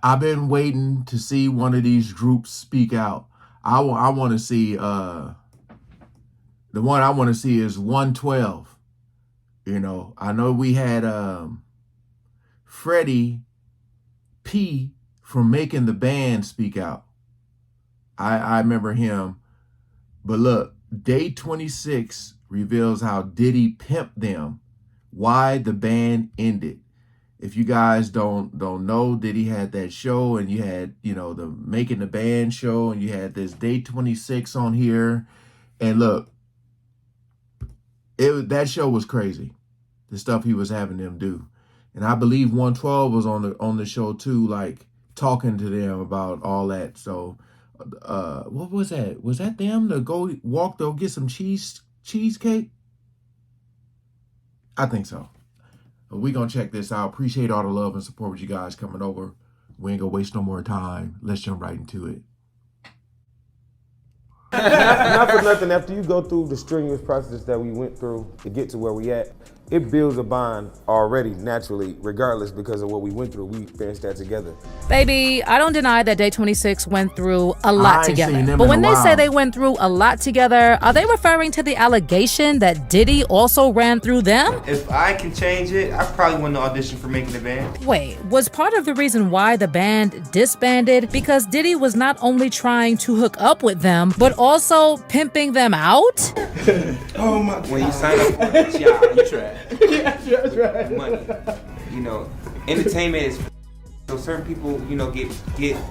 I've been waiting to see one of these groups speak out. I want to see the one I want to see is 112. You know, I know we had Freddie P from Making the Band speak out. I remember him. But look, day 26 reveals how Diddy pimped them, why the band ended. If you guys don't know, Diddy had that show, and you had, you know, the Making the Band show, and you had this day 26 on here. And look, that show was crazy, the stuff he was having them do. And I believe 112 was on the show too, like talking to them about all that. So what was that? Was that them to go walk to get some cheesecake? I think so. We're going to check this out. Appreciate all the love and support with you guys coming over. We ain't going to waste no more time. Let's jump right into it. Not for nothing, after you go through the strenuous process that we went through to get to where we at, it builds a bond already naturally, regardless, because of what we went through. We experienced that together. Baby, I don't deny that Day 26 went through a lot together. But when they say they went through a lot together, are they referring to the allegation that Diddy also ran through them? If I can change it, I probably want to audition for Making the Band. Wait, was part of the reason why the band disbanded because Diddy was not only trying to hook up with them, but also pimping them out? Oh my God. When you sign up for it, you try. Yeah, that's right. Money. You know, entertainment is so certain people, you know, get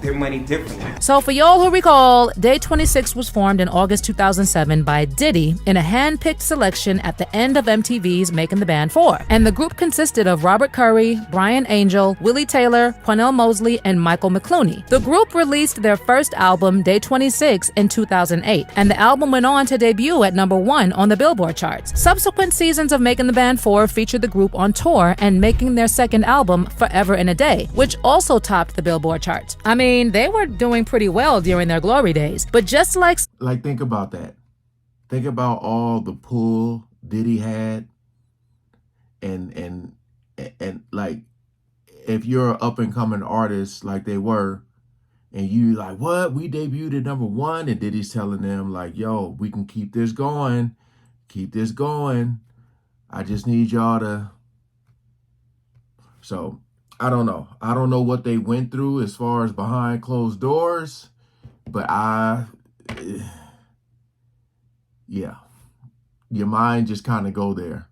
their money differently. So for y'all who recall, Day 26 was formed in August 2007 by Diddy in a hand-picked selection at the end of MTV's Making the Band 4. And the group consisted of Robert Curry, Brian Angel, Willie Taylor, Quannell Mosley, and Michael McClooney. The group released their first album, Day 26, in 2008, and the album went on to debut at #1 on the Billboard charts. Subsequent seasons of Making the Band 4 featured the group on tour and making their second album, Forever in a Day, which also topped the Billboard charts. I mean, they were doing pretty well during their glory days, but just like think about that. Think about all the pull Diddy had, and like, if you're an up and coming artist like they were, and you like, what? We debuted at #1, and Diddy's telling them like, yo, we can keep this going. I just need y'all to. So I don't know. I don't know what they went through as far as behind closed doors, but yeah, your mind just kind of go there.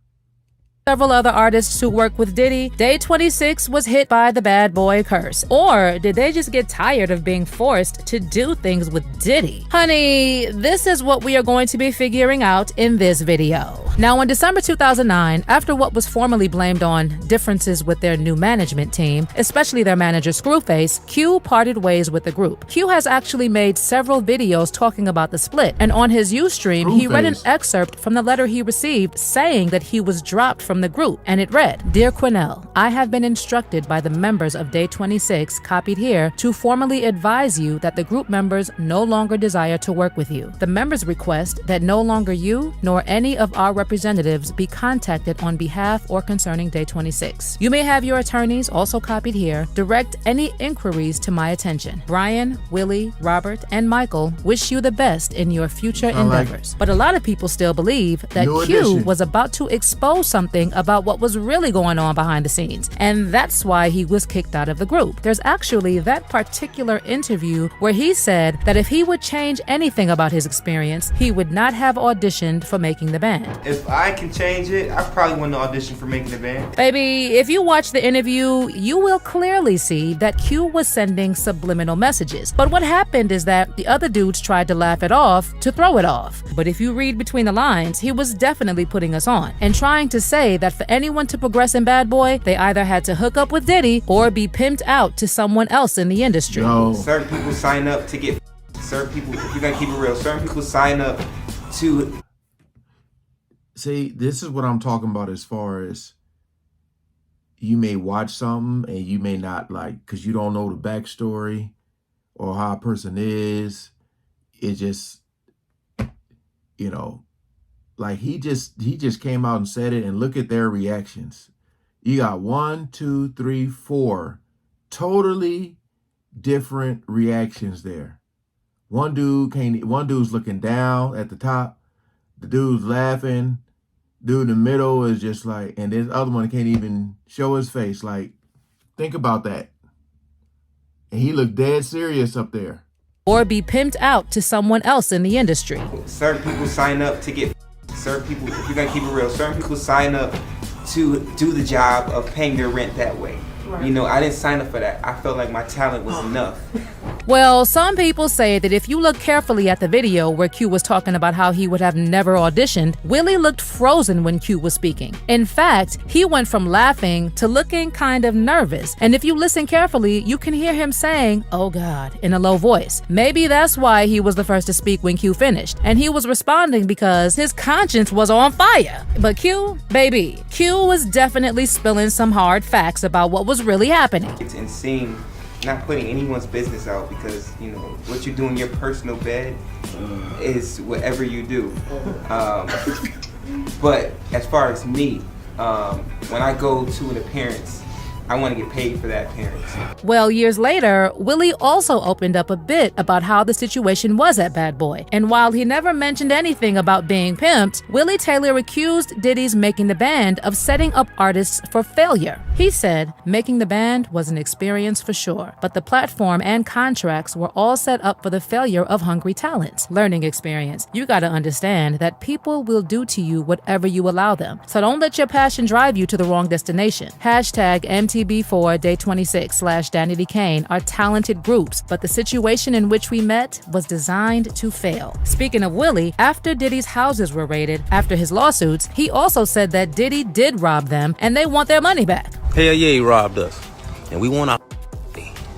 several other artists who work with Diddy, Day 26 was hit by the bad boy curse. Or did they just get tired of being forced to do things with Diddy? Honey, this is what we are going to be figuring out in this video. Now, in December 2009, after what was formerly blamed on differences with their new management team, especially their manager Screwface, Q parted ways with the group. Q has actually made several videos talking about the split, and on his Ustream, he read an excerpt from the letter he received saying that he was dropped from the group, and it read, "Dear Quannell, I have been instructed by the members of Day 26, copied here, to formally advise you that the group members no longer desire to work with you. The members request that no longer you nor any of our representatives be contacted on behalf or concerning Day 26. You may have your attorneys, also copied here, direct any inquiries to my attention. Brian, Willie, Robert, and Michael wish you the best in your future endeavors." But a lot of people still believe that Q was about to expose something about what was really going on behind the scenes, and that's why he was kicked out of the group. There's actually that particular interview where he said that if he would change anything about his experience, he would not have auditioned for Making the Band. If I can change it, I probably want to audition for Making the Band. Baby, if you watch the interview, you will clearly see that Q was sending subliminal messages. But what happened is that the other dudes tried to laugh it off to throw it off. But if you read between the lines, he was definitely putting us on and trying to say that for anyone to progress in Bad Boy, they either had to hook up with Diddy or be pimped out to someone else in the industry. Certain people sign up to get, certain people, if you're gonna keep it real, certain people sign up to. See, this is what I'm talking about as far as you may watch something and you may not like, because you don't know the backstory or how a person is. It just, you know, like he just came out and said it, and look at their reactions. You got 1, 2, 3, 4 totally different reactions there. One dude's looking down at the top. The dude's laughing. Dude in the middle is just like, and this other one can't even show his face. Like, think about that. And he looked dead serious up there. Or be pimped out to someone else in the industry. Certain people sign up to get, certain people, if you're gonna keep it real, certain people sign up to do the job of paying their rent that way. Right. You know, I didn't sign up for that. I felt like my talent was enough. Well, some people say that if you look carefully at the video where Q was talking about how he would have never auditioned, Willie looked frozen when Q was speaking. In fact, he went from laughing to looking kind of nervous. And if you listen carefully, you can hear him saying, "Oh God," in a low voice. Maybe that's why he was the first to speak when Q finished. And he was responding because his conscience was on fire. But Q, baby, Q was definitely spilling some hard facts about what was really happening. It's insane not putting anyone's business out because, you know, what you do in your personal bed is whatever you do. But as far as me, when I go to an appearance, I want to get paid for that appearance. Well, years later, Willie also opened up a bit about how the situation was at Bad Boy. And while he never mentioned anything about being pimped, Willie Taylor accused Diddy's Making the Band of setting up artists for failure. He said, "Making the Band was an experience for sure, but the platform and contracts were all set up for the failure of hungry talents. Learning experience. You gotta understand that people will do to you whatever you allow them. So don't let your passion drive you to the wrong destination. Hashtag MTB4 Day 26/Danny Kane are talented groups, but the situation in which we met was designed to fail." Speaking of Willie, after Diddy's houses were raided, after his lawsuits, he also said that Diddy did rob them and they want their money back. Hell yeah, he robbed us. And we want our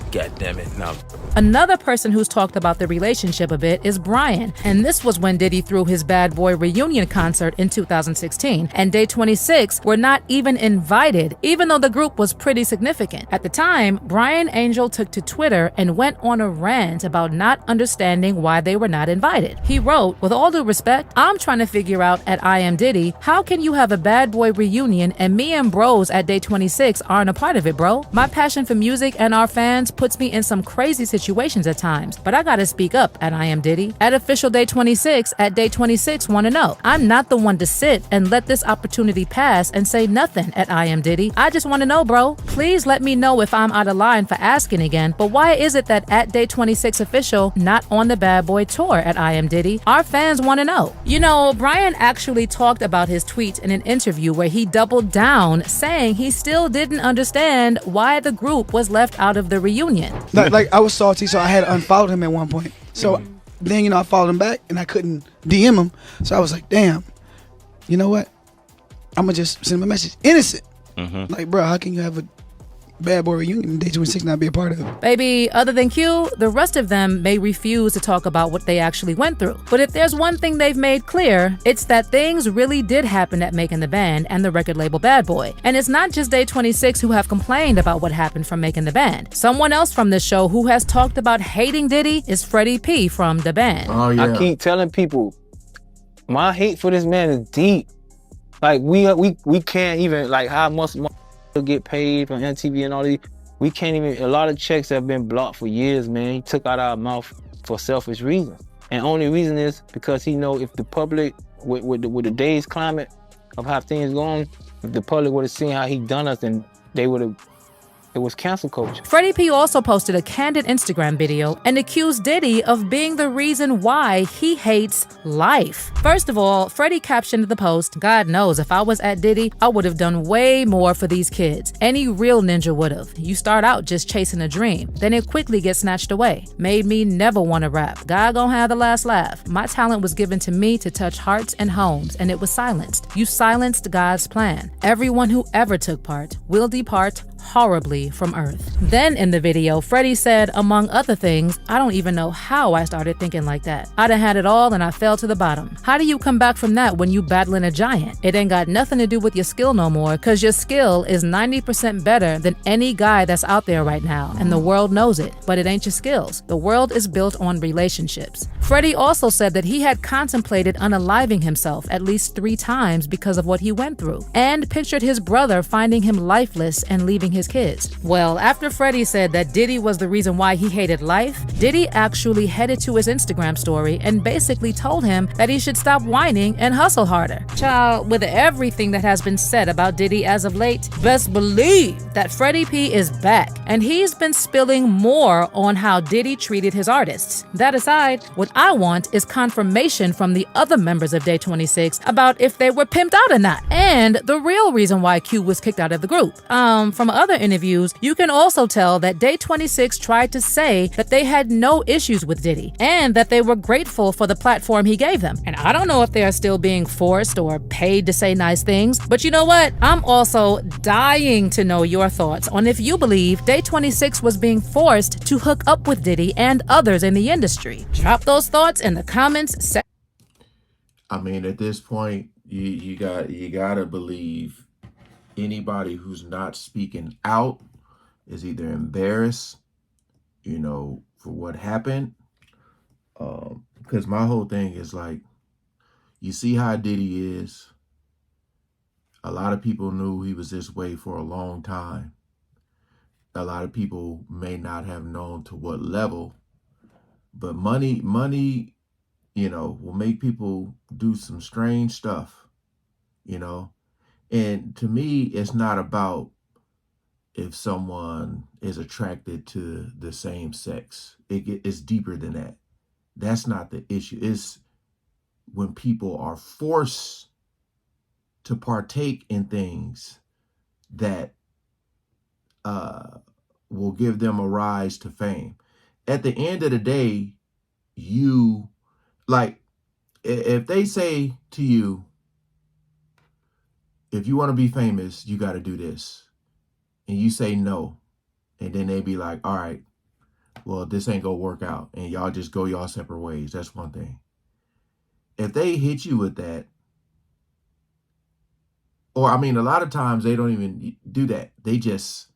God damn it. Now. Another person who's talked about the relationship a bit is Brian, and this was when Diddy threw his Bad Boy reunion concert in 2016, and Day 26 were not even invited, even though the group was pretty significant. At the time, Brian Angel took to Twitter and went on a rant about not understanding why they were not invited. He wrote, "With all due respect, I'm trying to figure out at I Am Diddy, how can you have a Bad Boy reunion and me and bros at Day 26 aren't a part of it, bro? My passion for music and our fans puts me in some crazy situations at times, but I gotta speak up at I Am Diddy. At official Day 26, at Day 26 wanna know. I'm not the one to sit and let this opportunity pass and say nothing at I Am Diddy. I just wanna know, bro. Please let me know if I'm out of line for asking again, but why is it that at Day 26 official, not on the Bad Boy tour at I Am Diddy? Our fans wanna know." You know, Brian actually talked about his tweets in an interview where he doubled down, saying he still didn't understand why the group was left out of the reunion. Like I was salty, so I had unfollowed him at one point. So then, you know, I followed him back and I couldn't DM him. So I was like, damn, you know what? I'm going to just send him a message. Innocent. Like, bro, how can you have a Bad Boy reunion and Day 26 not be a part of it? Baby, other than Q, the rest of them may refuse to talk about what they actually went through. But if there's one thing they've made clear, it's that things really did happen at Making the Band and the record label Bad Boy. And it's not just Day 26 who have complained about what happened from Making the Band. Someone else from this show who has talked about hating Diddy is Freddie P from the band. Oh, yeah. I keep telling people, my hate for this man is deep. Like, we can't even, like, how much money get paid from MTV and all these. We can't even, a lot of checks have been blocked for years, man. He took out our mouth for selfish reasons. And only reason is because he know if the public, with the day's climate of how things going, if the public would have seen how he done us, then they would have, it was cancel culture. Freddie P also posted a candid Instagram video and accused Diddy of being the reason why he hates life. First of all, Freddie captioned the post, "God knows if I was at Diddy, I would have done way more for these kids. Any real ninja would have. You start out just chasing a dream, then it quickly gets snatched away. Made me never want to rap. God gonna have the last laugh. My talent was given to me to touch hearts and homes, and it was silenced. You silenced God's plan. Everyone who ever took part will depart horribly from earth." Then in the video, Freddie said, among other things, "I don't even know how I started thinking like that. I done had it all and I fell to the bottom. How do you come back from that when you battling a giant? It ain't got nothing to do with your skill no more, cause your skill is 90% better than any guy that's out there right now, and the world knows it, but it ain't your skills. The world is built on relationships." Freddie also said that he had contemplated unaliving himself at least 3 times because of what he went through, and pictured his brother finding him lifeless and leaving his kids. Well, after Freddie said that Diddy was the reason why he hated life, Diddy actually headed to his Instagram story and basically told him that he should stop whining and hustle harder. Child, with everything that has been said about Diddy as of late, best believe that Freddie P is back, and he's been spilling more on how Diddy treated his artists. That aside, what I want is confirmation from the other members of Day 26 about if they were pimped out or not, and the real reason why Q was kicked out of the group. From other interviews, you can also tell that Day 26 tried to say that they had no issues with Diddy, and that they were grateful for the platform he gave them. And I don't know if they are still being forced or paid to say nice things, but you know what? I'm also dying to know your thoughts on if you believe Day 26 was being forced to hook up with Diddy and others in the industry. Drop those thoughts in the comments section. I mean, at this point, you gotta believe anybody who's not speaking out is either embarrassed, for what happened. Because my whole thing is like, you see how Diddy is. A lot of people knew he was this way for a long time. A lot of people may not have known to what level, but money, will make people do some strange stuff, And to me, it's not about if someone is attracted to the same sex. It's deeper than that. That's not the issue. It's when people are forced to partake in things that will give them a rise to fame. At the end of the day, if they say to you, if you want to be famous, you got to do this. And you say no. And then they be like, all right, well, this ain't going to work out. And y'all just go y'all separate ways. That's one thing. If they hit you with that, or a lot of times they don't even do that. They just,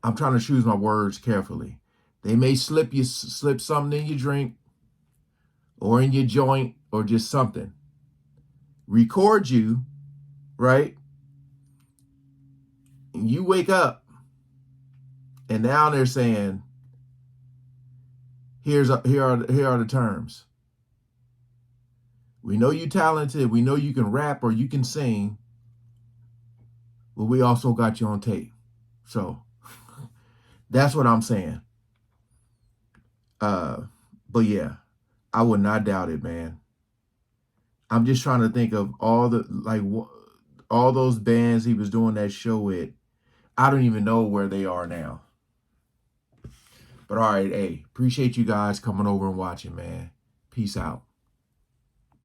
I'm trying to choose my words carefully. They may slip something in your drink or in your joint or just something. Record you, right? And you wake up and now they're saying, here are the terms. We know you're talented. We know you can rap or you can sing, but we also got you on tape. So that's what I'm saying. But yeah, I would not doubt it, man. I'm just trying to think of all those bands he was doing that show with. I don't even know where they are now. But all right, hey, appreciate you guys coming over and watching, man. Peace out.